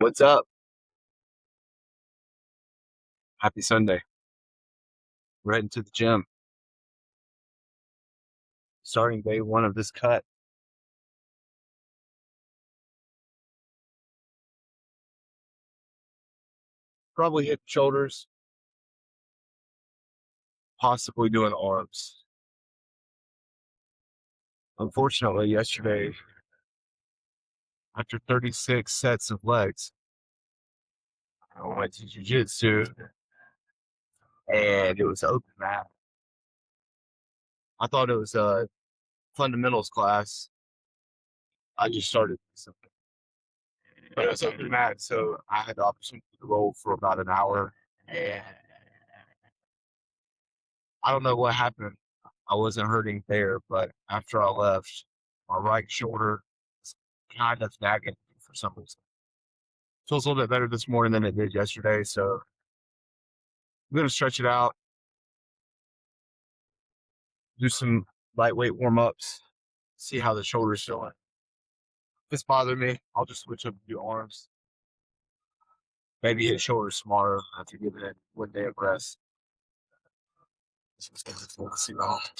What's up? Happy Sunday. We're heading to the gym. Starting day one of this cut. Probably hip shoulders, possibly doing arms. Unfortunately, yesterday, after 36 sets of legs, I went to jiu-jitsu and it was open mat. I thought it was a fundamentals class. I just started something. But it was open mat, so I had the opportunity to roll for about an hour. And I don't know what happened. I wasn't hurting there, but after I left, my right shoulder is kind of nagging for some reason. Feels a little bit better this morning than it did yesterday, so I'm gonna stretch it out, do some lightweight warm ups, see how the shoulder's feeling. If it's bothering me, I'll just switch up and do arms. Maybe hit shoulders tomorrow after giving it one day of rest. So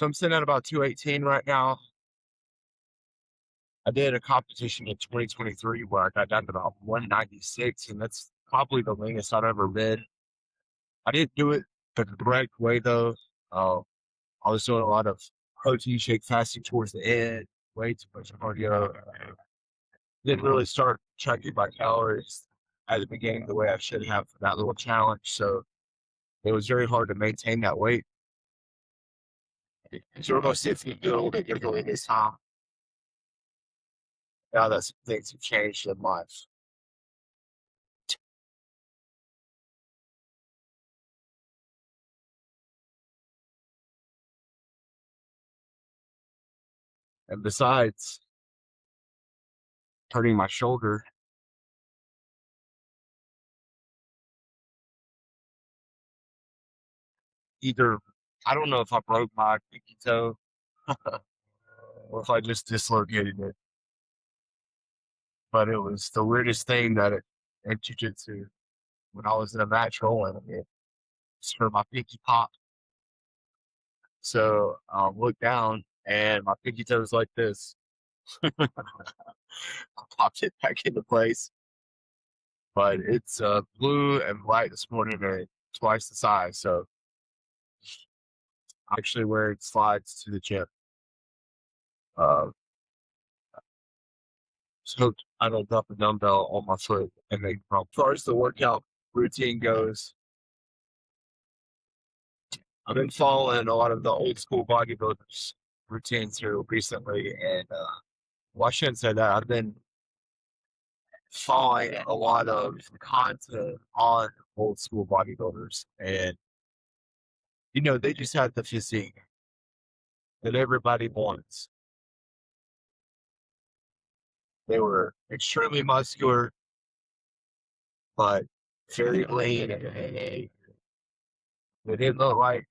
I'm sitting at about 218 right now. I did a competition in 2023 where I got down to about 196, and that's probably the leanest I've ever been. I didn't do it the correct way though. Uh, I was doing a lot of protein shake fasting towards the end, way too much cardio. Didn't really start tracking my calories at the beginning the way I should have for that little challenge. So it was very hard to maintain that weight. So we're going to see if we can do it a little bit differently this time. Now that some things have changed in life. And besides hurting my shoulder, either I don't know if I broke my pinky toe or if I just dislocated it. But it was the weirdest thing that it in jiu-jitsu when I was in a match rolling, it just hurt my pinky pop. So I looked down and my pinky toe was like this. I popped it back into place. But it's blue and white this morning and twice the size. So I'm actually wearing slides to the gym. Uh, so I don't drop a dumbbell on my foot and make problems. As far as the workout routine goes, I've been following a lot of the old school bodybuilders routines here recently, and well, I shouldn't say that. I've been following a lot of content on old school bodybuilders, and they just had the physique that everybody wants. They were extremely muscular, but very lean. They didn't look like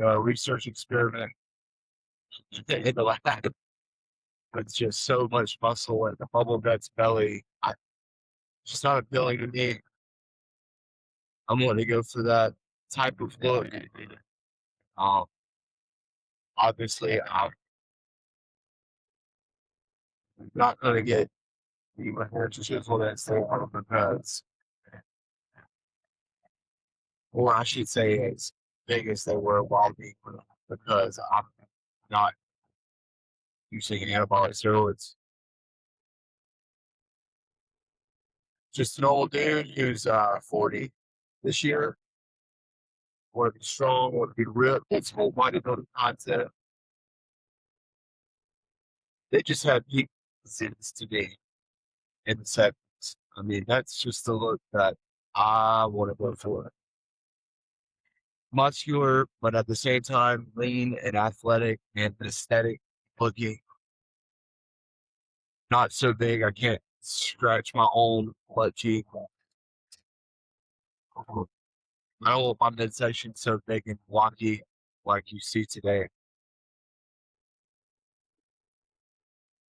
a research experiment in the lab. It's just so much muscle and the bubble gut's belly. It's just not appealing to me. I'm going to go for that type of look. Um, Obviously, I'm not going to get the chisel that's there because, or I should say, as big as they were while being because I'm not using anabolic steroids. Just an old dude who's 40 this year. Want to be strong, want to be ripped. It's whole bodybuilding concept. They just had peak sense to me in the seconds. I mean, that's just the look that I want to go for. Muscular, but at the same time, lean and athletic and aesthetic looking. Not so big I can't scratch my own butt cheek. I don't want my midsection so big and blocky like you see today.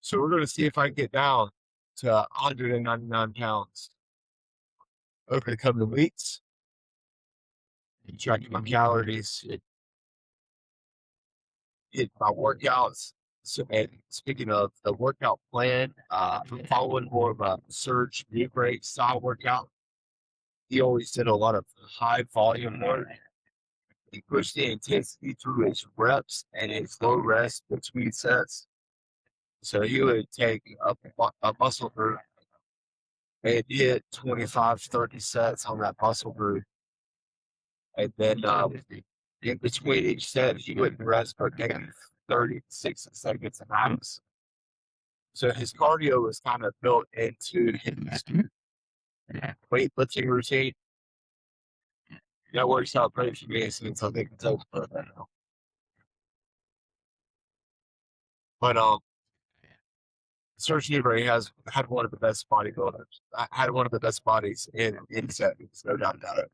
So we're going to see if I can get down to 199 pounds. over the coming weeks, tracking my calories, hit my workouts. So, and speaking of the workout plan, I'm following more of a surge knee break style workout. He always did a lot of high volume work. He pushed the intensity through his reps and his low rest between sets. So he would take a muscle group and hit 25, 30 sets on that muscle group. And then in between each set, he would rest for maybe 30 to 60 seconds max. So his cardio was kind of built into his weightlifting routine. That works out great for me since I think it's over now. But Serge Newberry has had one of the best bodybuilders. Had one of the best bodies in settings, no doubt about it.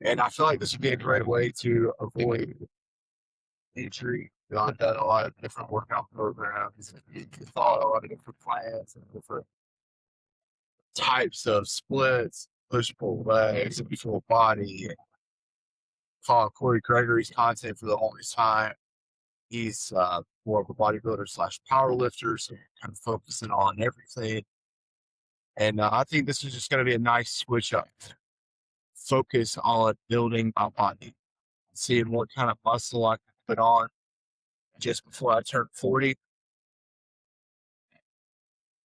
And I feel like this would be a great way to avoid injury. I've done a lot of different workout programs, and follow a lot of different plans and different types of splits, push pull legs, and full body. Follow Corey Gregory's content for the longest time. He's more of a bodybuilder slash power lifter, so kind of focusing on everything. And I think this is just going to be a nice switch up. Focus on building my body, seeing what kind of muscle I can put on just before I turn 40,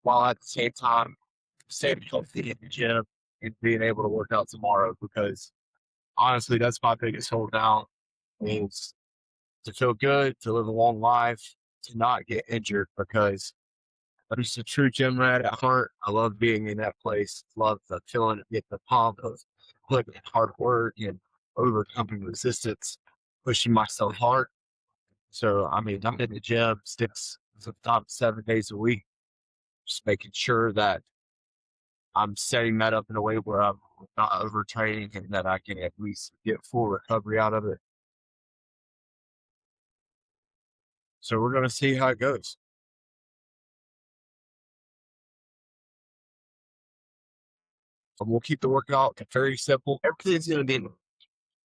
while at the same time staying healthy in the gym and being able to work out tomorrow. Because honestly, that's my biggest hold down is to feel good, to live a long life, to not get injured. Because I'm just a true gym rat at heart. I love being in that place. Love the feeling of getting the pump of putting in hard work and overcoming resistance, pushing myself hard. So, I mean, I'm in the gym sometimes 7 days a week, just making sure that I'm setting that up in a way where I'm not overtraining and that I can at least get full recovery out of it. So we're going to see how it goes. So we'll keep the workout very simple. Everything's going to be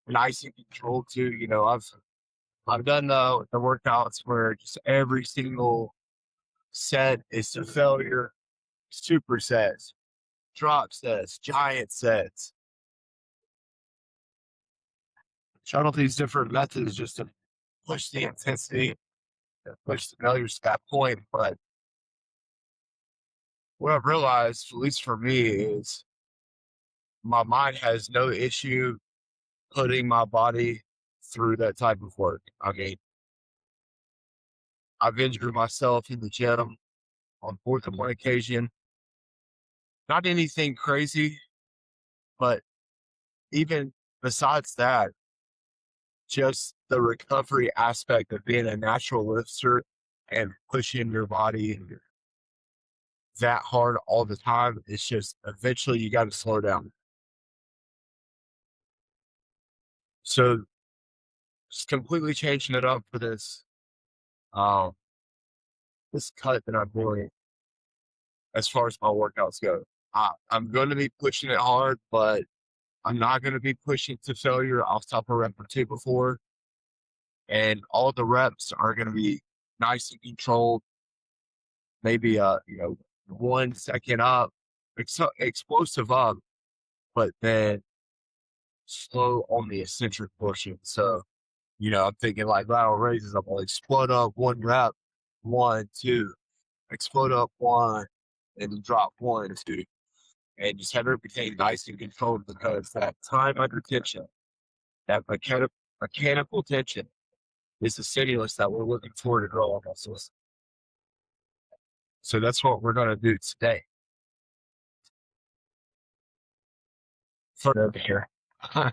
nice and controlled too. You know, I've done the workouts where just every single set is to failure, supersets, drop sets, giant sets. Trying all these different methods just to push the intensity, push the failures to that point. But what I've realized, at least for me, is my mind has no issue putting my body through that type of work. I mean, I've injured myself in the gym on more than one occasion. Not anything crazy, but even besides that, just the recovery aspect of being a natural lifter and pushing your body that hard all the time, it's just eventually you got to slow down. So just completely changing it up for um, this cut that I'm doing as far as my workouts go. I'm going to be pushing it hard, but I'm not going to be pushing to failure. I'll stop a rep or two before, and all the reps are going to be nice and controlled. Maybe 1 second up, explosive up, but then slow on the eccentric portion. So, I'm thinking like lateral raises. I'm like explode up one rep, 1, 2, explode up one, and then drop 1, 2, and just have everything nice and controlled because that time under tension, that mechanical tension is the stimulus that we're looking for to grow our muscles. So that's what we're going to do today. Over here. I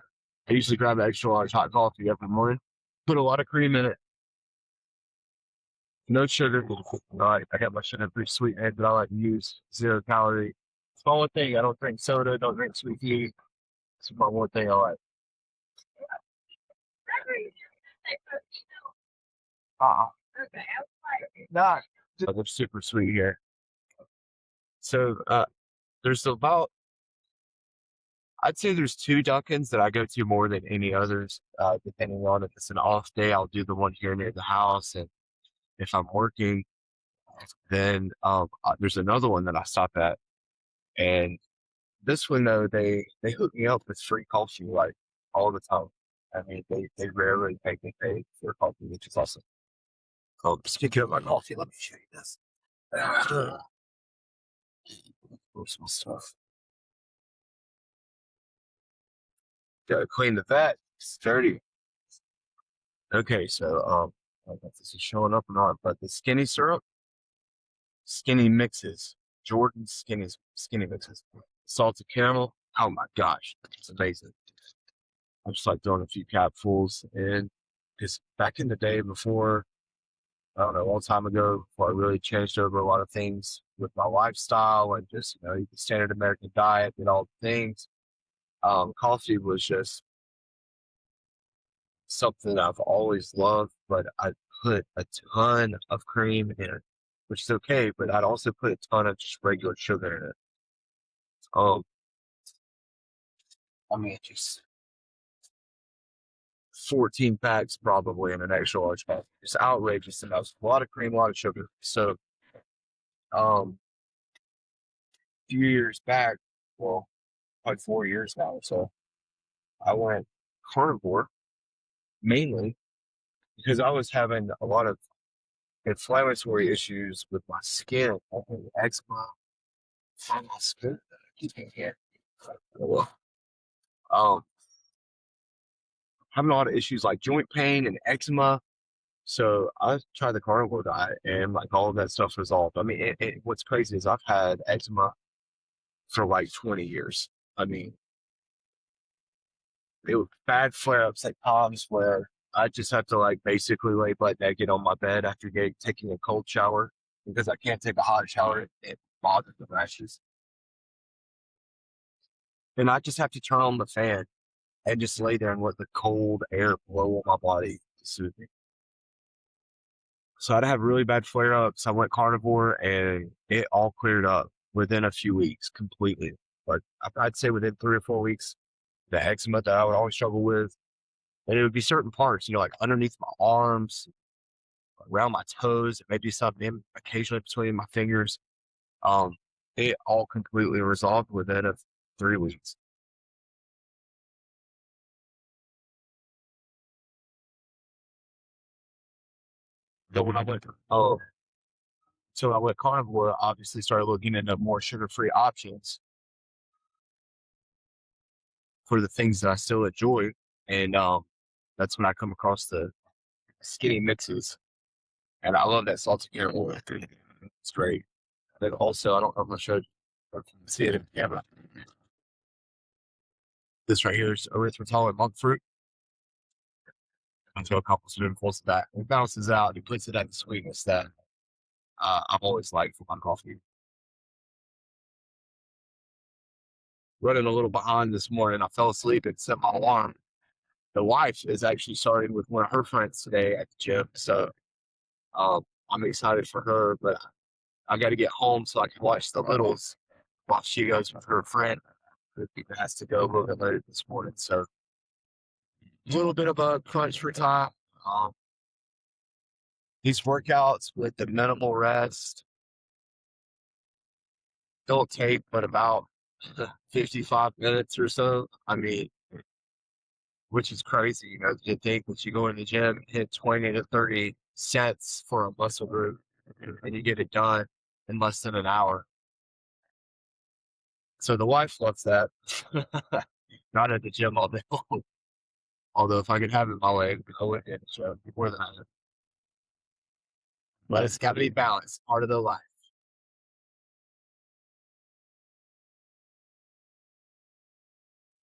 usually grab an extra large hot coffee every morning. Put a lot of cream in it. No sugar. I got my sugar pretty sweet, but I like to use 0 calorie. It's my one thing. I don't drink soda. Don't drink sweet tea. It's my one thing I like. Uh-uh. Not. They're super sweet here. So There's about, I'd say there's two Dunkins that I go to more than any others, depending on if it's an off day, I'll do the one here near the house. And if I'm working, then there's another one that I stop at. And this one, though, they hook me up with free coffee like all the time. I mean, they rarely make me pay for coffee, which is awesome. Speaking of my coffee, let me show you this. Where's my stuff? Gotta clean the vat. It's dirty. Okay, so I don't know if this is showing up or not, but the skinny syrup, skinny mixes, Jordan skinny mixes, salted caramel. Oh my gosh, it's amazing. I just like throwing a few capfuls in because back in the day before, I don't know, a long time ago, before I really changed over a lot of things with my lifestyle and just, the standard American diet and all the things, coffee was just something I've always loved, but I put a ton of cream in it, which is okay, but I'd also put a ton of just regular sugar in it. Um, I mean, just 14 packs probably in an extra large cup. It's outrageous amounts. A lot of cream, a lot of sugar. So, a few years back, well, like 4 years now. So I went carnivore mainly because I was having a lot of inflammatory issues with my skin, eczema, on my skin. Keep me here. Um, having a lot of issues like joint pain and eczema. So I tried the carnivore diet and like all of that stuff resolved. I mean, what's crazy is I've had eczema for like 20 years. I mean, it was bad flare ups at times where I just have to like basically lay butt naked on my bed after taking a cold shower because I can't take a hot shower. It bothers the rashes. And I just have to turn on the fan and just lay there and let the cold air blow on my body to soothe me. So I'd have really bad flare ups. I went carnivore and it all cleared up within a few weeks completely. But I'd say within 3 or 4 weeks, the eczema that I would always struggle with, and it would be certain parts, like underneath my arms, around my toes, maybe something occasionally between my fingers. Um, it all completely resolved within 3 weeks. So when I went, so I went carnivore, I obviously started looking into more sugar-free options for the things that I still enjoy. And that's when I come across the skinny mixes. And I love that salted caramel. It's great. But also, I don't know if I showed you, if you can see it in the camera. This right here is erythritol and monk fruit. I throw a couple spoonfuls of that. It balances out. It puts it at the sweetness that I've always liked for my coffee. Running a little behind this morning. I fell asleep and set my alarm. The wife is actually starting with one of her friends today at the gym. So I'm excited for her, but I got to get home so I can watch the littles while she goes with her friend who has to go a little bit later this morning. So a little bit of a crunch for time. Um, these workouts with the minimal rest don't take but about 55 minutes or so. I mean, which is crazy. You think that you go in the gym, hit 20 to 30 sets for a muscle group, and you get it done in less than an hour. So the wife loves that. Not at the gym all day long. Although if I could have it my way, I would hit the gym more than I would. But it's got to be balanced, part of the life.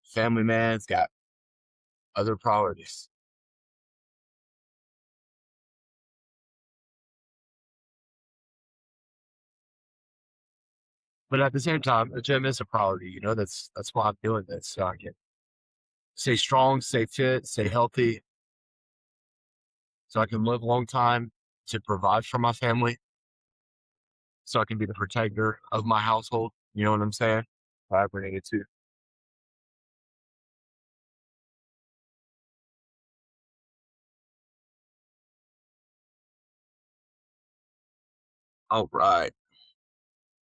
Family man's got other priorities. But at the same time, the gym is a priority. That's why I'm doing this. So I can stay strong, stay fit, stay healthy, so I can live a long time to provide for my family, so I can be the protector of my household. You know what I'm saying? if I ever needed to. All right.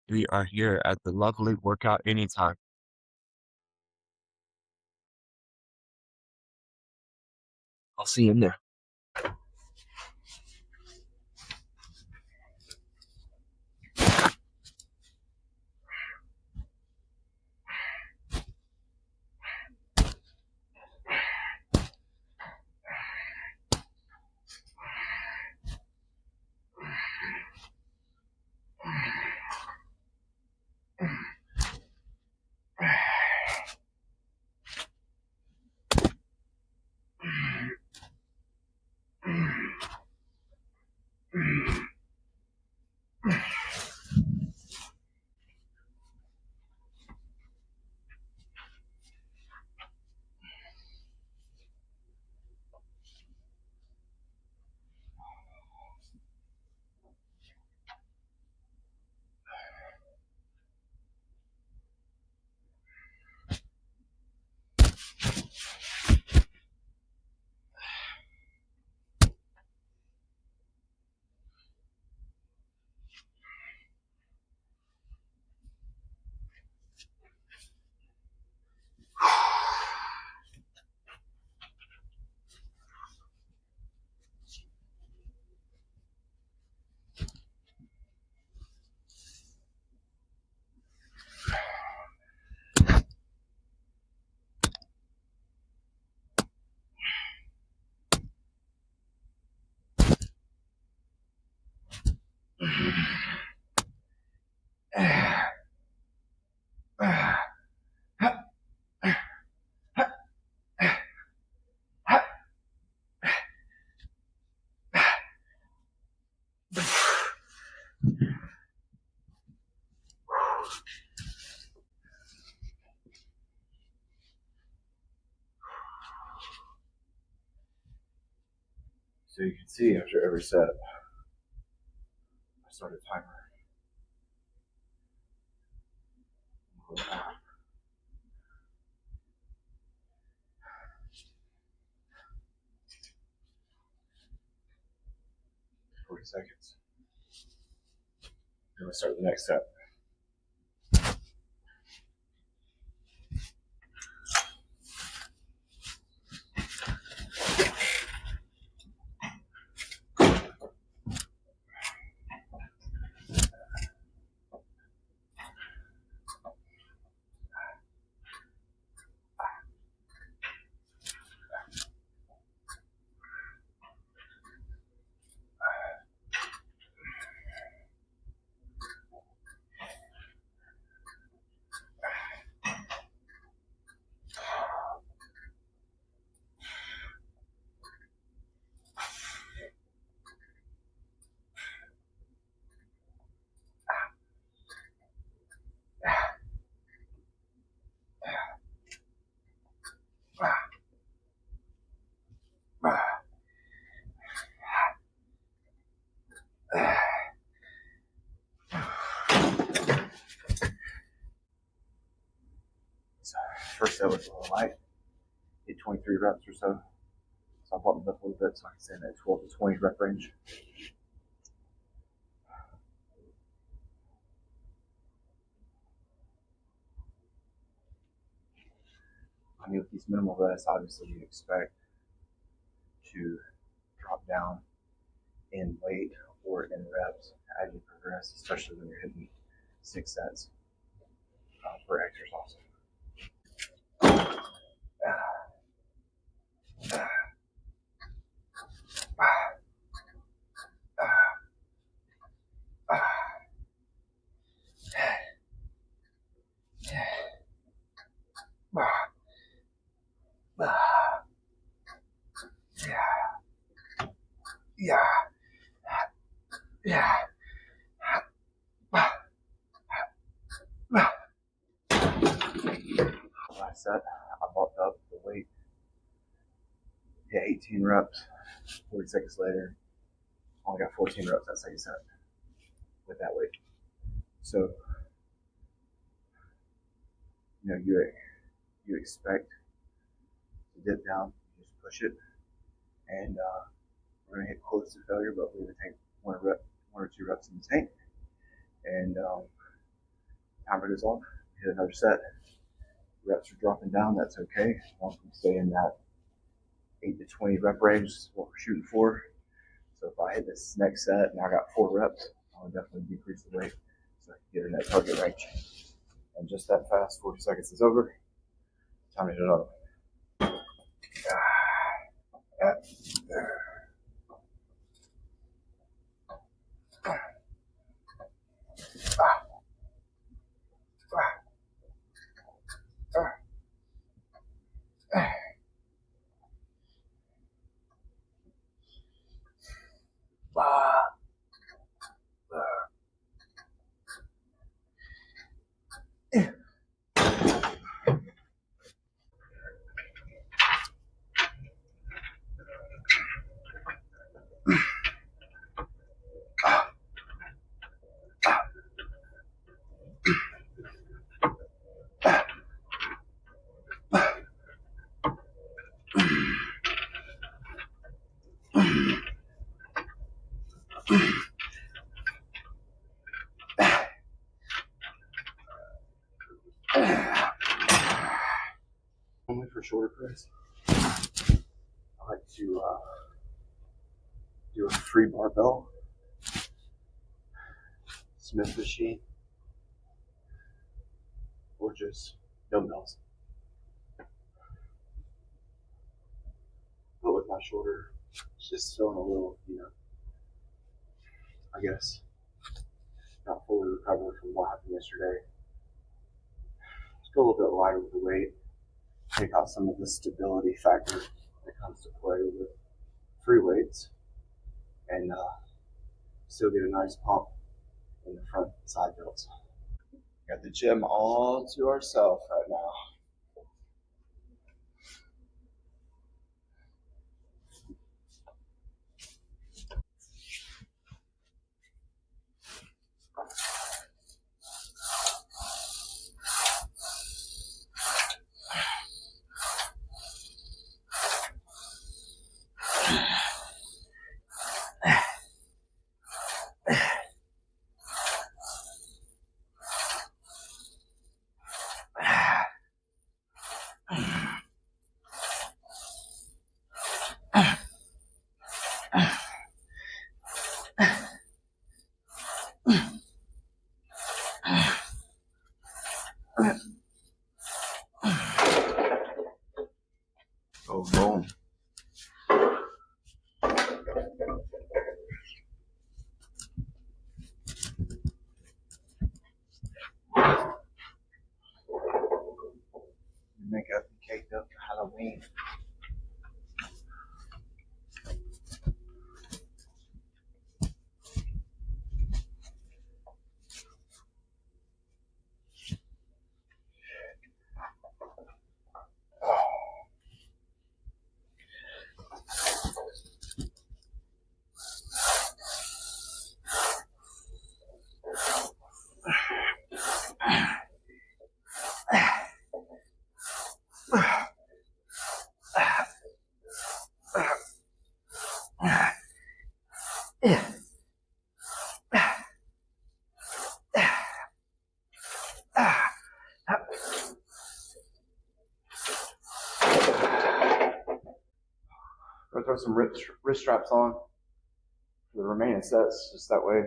We are here at the lovely workout anytime. I'll see you in there. So you can see after every set, I start a timer. 40 seconds. Then we start the next set. So first set was a little light, did 23 reps or so. So I brought them up a little bit so I can stay in that 12 to 20 rep range. I mean, with these minimal rests, obviously you expect to drop down in weight or in reps as you progress, especially when you're hitting 6 sets per exercise. Last set, I bulked up the weight, hit 18 reps. 40 seconds later, I only got 14 reps that second set with that weight. So you expect to dip down, you just push it, and we're gonna hit close to failure, but we're gonna take one or two reps in the tank, and timer goes off, hit another set. Reps are dropping down, that's okay. As long as we stay in that 8 to 20 rep range is what we're shooting for. So if I hit this next set and I got 4 reps, I'll definitely decrease the weight so I can get in that target range. And just that fast, 40 seconds is over. Time to hit it up. Normally for shoulder press, I like to do a free barbell, Smith machine, or just dumbbells. But with my shoulder, it's just feeling a little, I guess, not fully recovered from what happened yesterday. Just go a little bit lighter with the weight, take out some of the stability factor that comes to play with free weights, and still get a nice pump in the front side delts. Got the gym all to ourselves right now. Oh, boom. Makeup caked up for Halloween. Gonna throw some wrist straps on for the remaining sets, just that way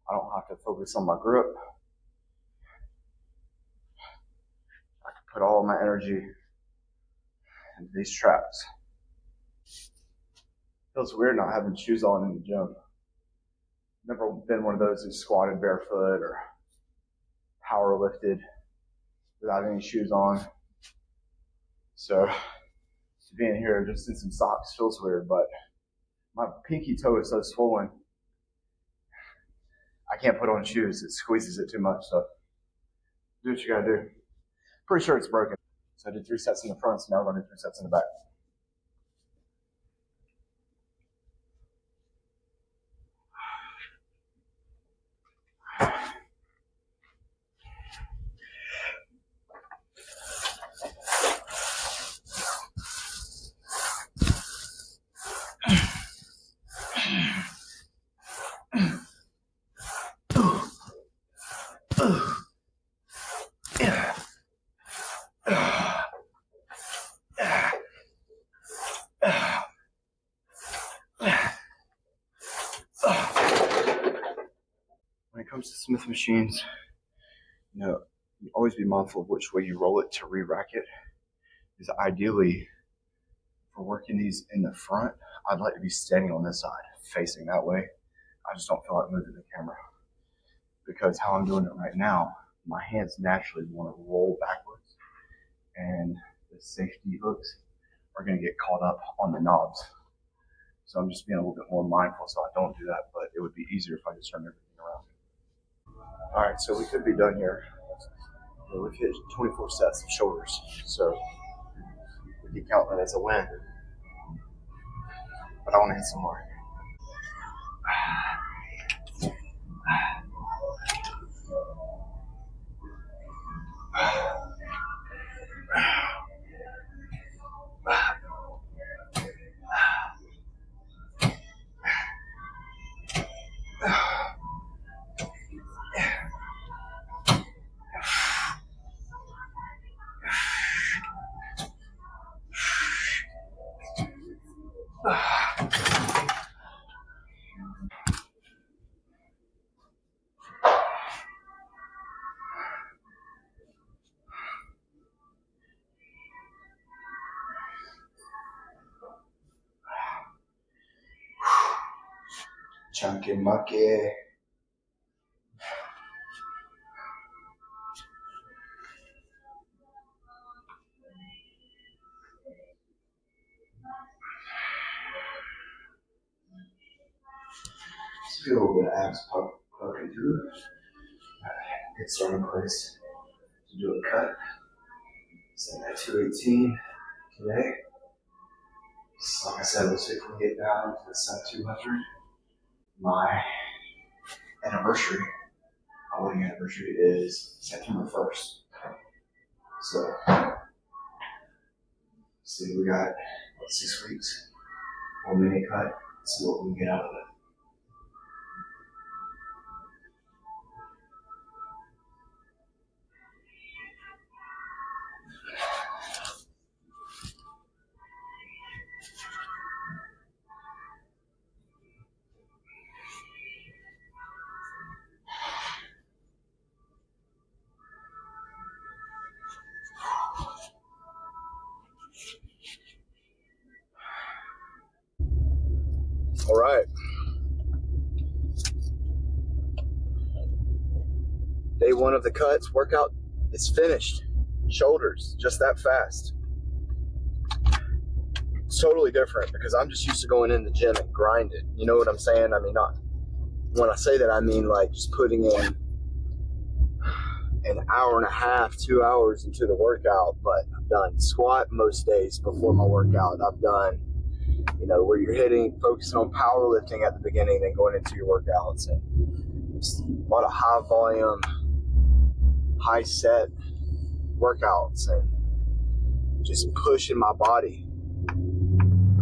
I don't have to focus on my grip. I can put all my energy into these straps. Feels weird not having shoes on in the gym. Never been one of those who squatted barefoot or power lifted without any shoes on. So being here just in some socks feels weird, but my pinky toe is so swollen, I can't put on shoes. It squeezes it too much. So do what you gotta do. Pretty sure it's broken. So I did 3 sets in the front, so now we're gonna do 3 sets in the back. the Smith machines, you always be mindful of which way you roll it to re-rack it. Because ideally, for working these in the front, I'd like to be standing on this side, facing that way. I just don't feel like moving the camera. Because how I'm doing it right now, my hands naturally want to roll backwards, and the safety hooks are going to get caught up on the knobs. So I'm just being a little bit more mindful so I don't do that, but it would be easier if I just turned everything around. All right, so we could be done here. We've hit 24 sets of shoulders, so we can count that as a win. But I want to hit some more. Chunky mucky. Let's do a little bit of abs poking through. Good starting place to do a cut. Set at 218 today. So like I said, let's see if we can get down to the sub 200. My anniversary, my wedding anniversary is September 1st. So, see, we got 6 weeks, 1 mini cut, see what we can get out of it. All right. Day one of the cuts, workout is finished. Shoulders, just that fast. It's totally different because I'm just used to going in the gym and grinding. You know what I'm saying? I mean, not when I say that, I mean like just putting in an hour and a half, 2 hours into the workout. But I've done squat most days before my workout. I've done, where you're focusing on powerlifting at the beginning, then going into your workouts, and just a lot of high volume, high set workouts, and just pushing my body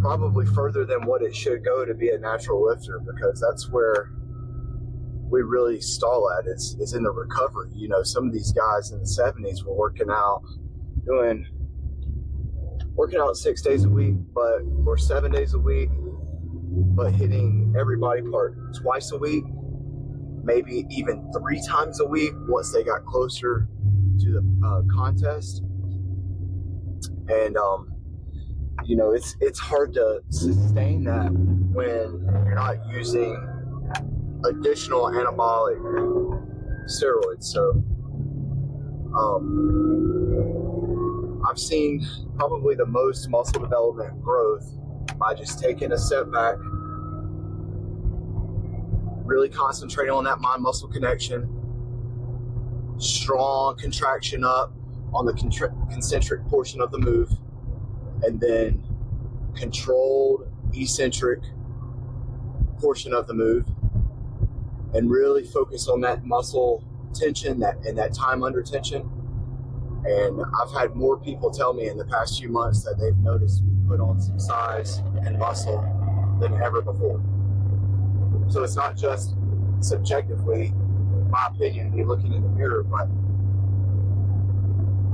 probably further than what it should go to be a natural lifter, because that's where we really stall at is in the recovery. Some of these guys in the 70s were working out 6 days a week, or 7 days a week, but hitting every body part twice a week, maybe even 3 times a week once they got closer to the contest. And it's hard to sustain that when you're not using additional anabolic steroids. So I've seen probably the most muscle development growth by just taking a step back, really concentrating on that mind-muscle connection, strong contraction up on the concentric portion of the move, and then controlled eccentric portion of the move, and really focus on that muscle tension and that time under tension. And I've had more people tell me in the past few months that they've noticed we put on some size and muscle than ever before. So it's not just subjectively, my opinion, me looking in the mirror, but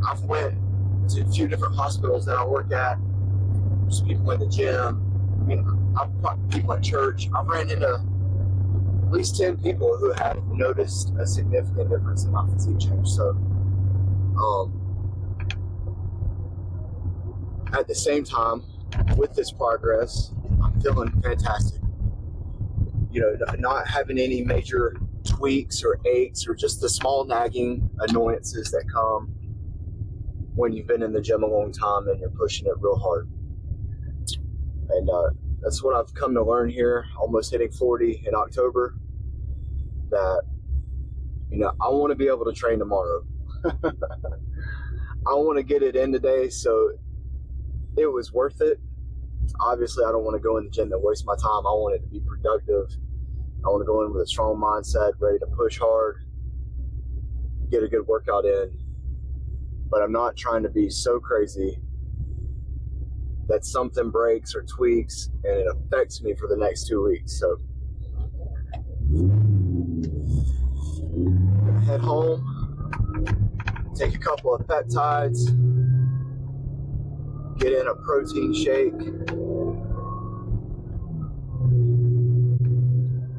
I've went to a few different hospitals that I work at, just people in the gym, I've talked to people at church. I've ran into at least 10 people who have noticed a significant difference in my physique change. So, at the same time, with this progress, I'm feeling fantastic. You know, not having any major tweaks or aches or just the small nagging annoyances that come when you've been in the gym a long time and you're pushing it real hard. And that's what I've come to learn here, almost hitting 40 in October, that, you know, I want to be able to train tomorrow. I want to get it in today, so it was worth it. Obviously, I don't want to go in the gym and waste my time. I want it to be productive. I want to go in with a strong mindset, ready to push hard, get a good workout in. But I'm not trying to be so crazy that something breaks or tweaks and it affects me for the next 2 weeks. So I'm gonna head home, take a couple of peptides, get in a protein shake.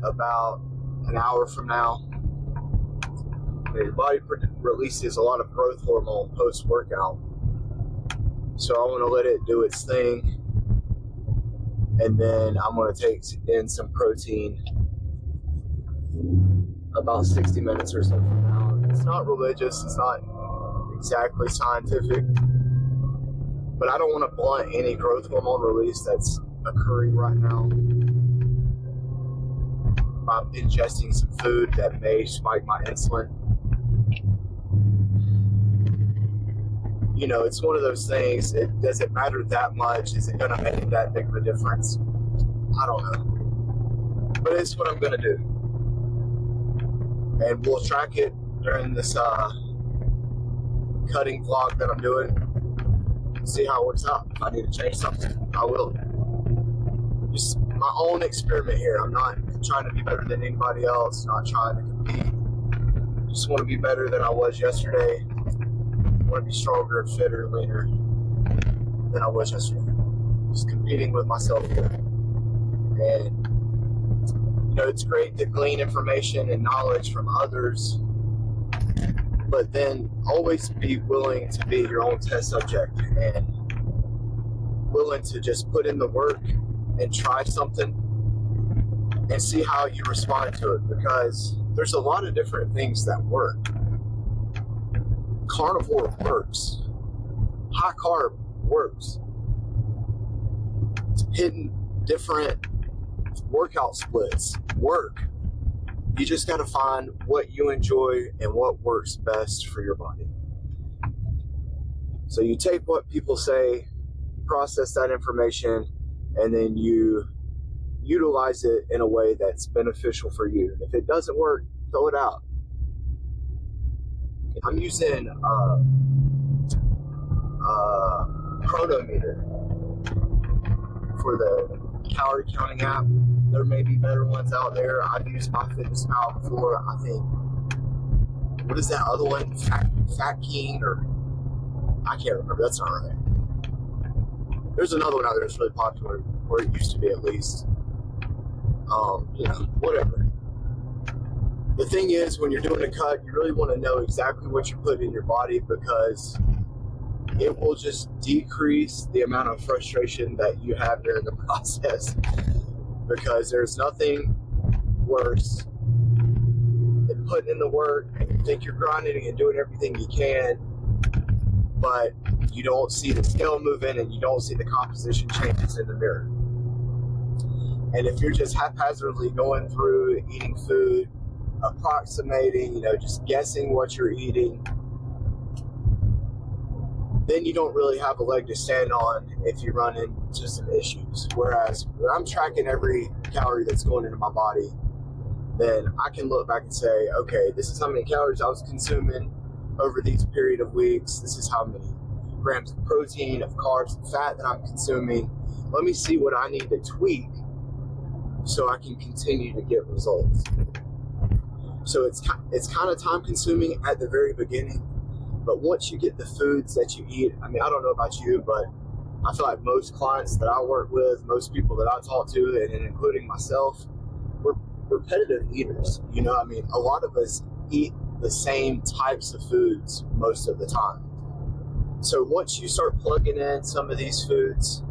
About an hour from now, your body releases a lot of growth hormone post-workout. So I want to let it do its thing, and then I'm going to take in some protein about 60 minutes or so from now. It's not religious, it's not exactly scientific, but I don't want to blunt any growth hormone release that's occurring right now by ingesting some food that may spike my insulin. You know, it's one of those things, does it matter that much? Is it going to make that big of a difference? I don't know. But it's what I'm going to do. And we'll track it during this cutting vlog that I'm doing. See how it works out. If I need to change something, I will. Just my own experiment here. I'm not trying to be better than anybody else, not trying to compete. Just want to be better than I was yesterday. I want to be stronger, fitter, leaner than I was yesterday. Just competing with myself here. And, you know, it's great to glean information and knowledge from others, but then always be willing to be your own test subject and willing to just put in the work and try something and see how you respond to it, because there's a lot of different things that work. Carnivore works. High carb works. Hitting different workout splits work. You just got to find what you enjoy and what works best for your body. So you take what people say, process that information, and then you utilize it in a way that's beneficial for you. And if it doesn't work, throw it out. I'm using a chronometer for the calorie counting app. There may be better ones out there. I've used MyFitnessPal before. I think, what is that other one? Fat King, or I can't remember. That's not right. There's another one out there that's really popular, or it used to be at least. You know, whatever. The thing is, when you're doing a cut, you really want to know exactly what you put in your body, because it will just decrease the amount of frustration that you have during the process. Because there's nothing worse than putting in the work and you think you're grinding and doing everything you can, but you don't see the scale moving and you don't see the composition changes in the mirror. And if you're just haphazardly going through eating food, approximating, you know, just guessing what you're eating, then you don't really have a leg to stand on if you run into some issues. Whereas when I'm tracking every calorie that's going into my body, then I can look back and say, okay, this is how many calories I was consuming over these period of weeks. This is how many grams of protein, of carbs, and fat that I'm consuming. Let me see what I need to tweak so I can continue to get results. So it's kind of time consuming at the very beginning, but once you get the foods that you eat, I mean, I don't know about you, but I feel like most clients that I work with, most people that I talk to, and including myself, we're repetitive eaters. You know, I mean, a lot of us eat the same types of foods most of the time. So once you start plugging in some of these foods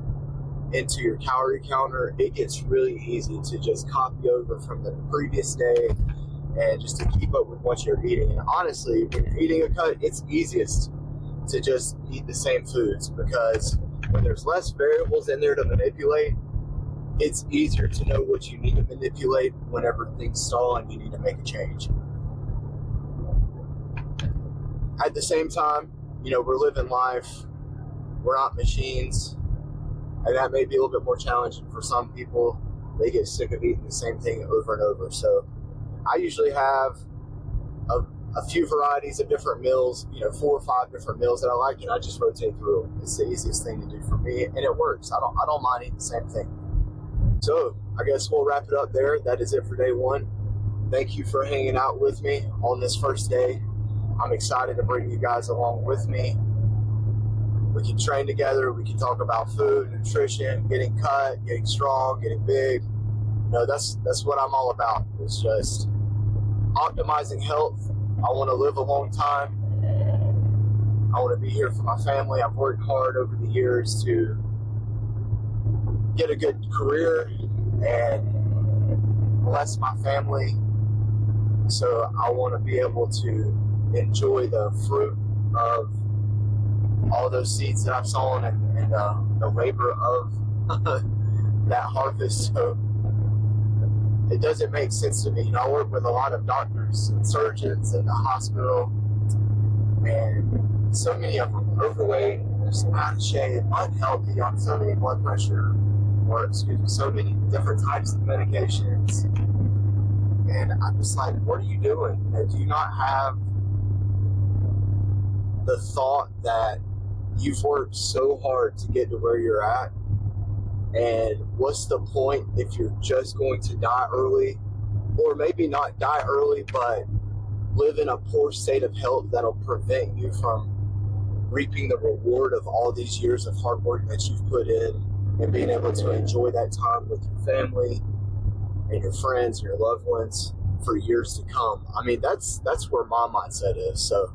into your calorie counter, it gets really easy to just copy over from the previous day and just to keep up with what you're eating. And honestly, when you're eating a cut, it's easiest to just eat the same foods, because when there's less variables in there to manipulate, it's easier to know what you need to manipulate whenever things stall and you need to make a change. At the same time, you know, we're living life. We're not machines. And that may be a little bit more challenging for some people. They get sick of eating the same thing over and over. So I usually have a few varieties of different meals, you know, 4 or 5 different meals that I like, and I just rotate through them. It's the easiest thing to do for me, and it works. I don't mind eating the same thing. So I guess we'll wrap it up there. That is it for day 1. Thank you for hanging out with me on this first day. I'm excited to bring you guys along with me. We can train together. We can talk about food, nutrition, getting cut, getting strong, getting big. You know, that's what I'm all about. It's just optimizing health. I want to live a long time. I want to be here for my family. I've worked hard over the years to get a good career and bless my family. So I want to be able to enjoy the fruit of all those seeds that I've sown and the labor of that harvest. So it doesn't make sense to me. You know, I work with a lot of doctors and surgeons in the hospital, and so many of them are overweight, just out of shape, unhealthy, on so many blood pressure, or so many different types of medications. And I'm just like, what are you doing? You know, do you not have the thought that you've worked so hard to get to where you're at? And what's the point if you're just going to die early, or maybe not die early, but live in a poor state of health that'll prevent you from reaping the reward of all these years of hard work that you've put in and being able to enjoy that time with your family and your friends and your loved ones for years to come? I mean, that's where my mindset is. So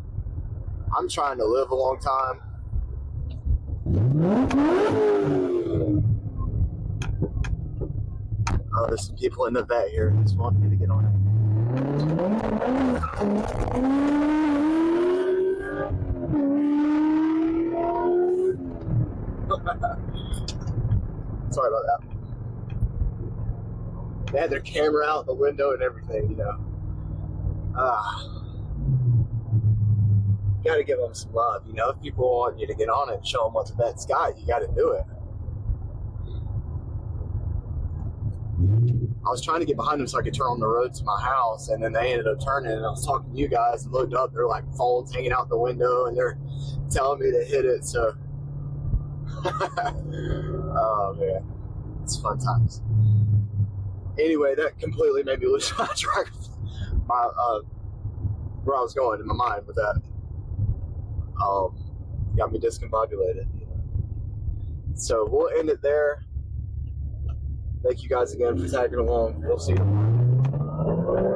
I'm trying to live a long time. Oh, there's some people in the vet here who just want me to get on it. Sorry about that. They had their camera out the window and everything, you know. You gotta give them some love, you know. If people want you to get on it and show them what the vet's got, you gotta do it. I was trying to get behind them so I could turn on the road to my house, and then they ended up turning, and I was talking to you guys and looked up, they're like phones hanging out the window, and they're telling me to hit it, so oh man, it's fun times. Anyway, that completely made me lose my track of my where I was going in my mind with that. Got me discombobulated, you know. So we'll end it there. Thank you guys again for tagging along. We'll see you tomorrow.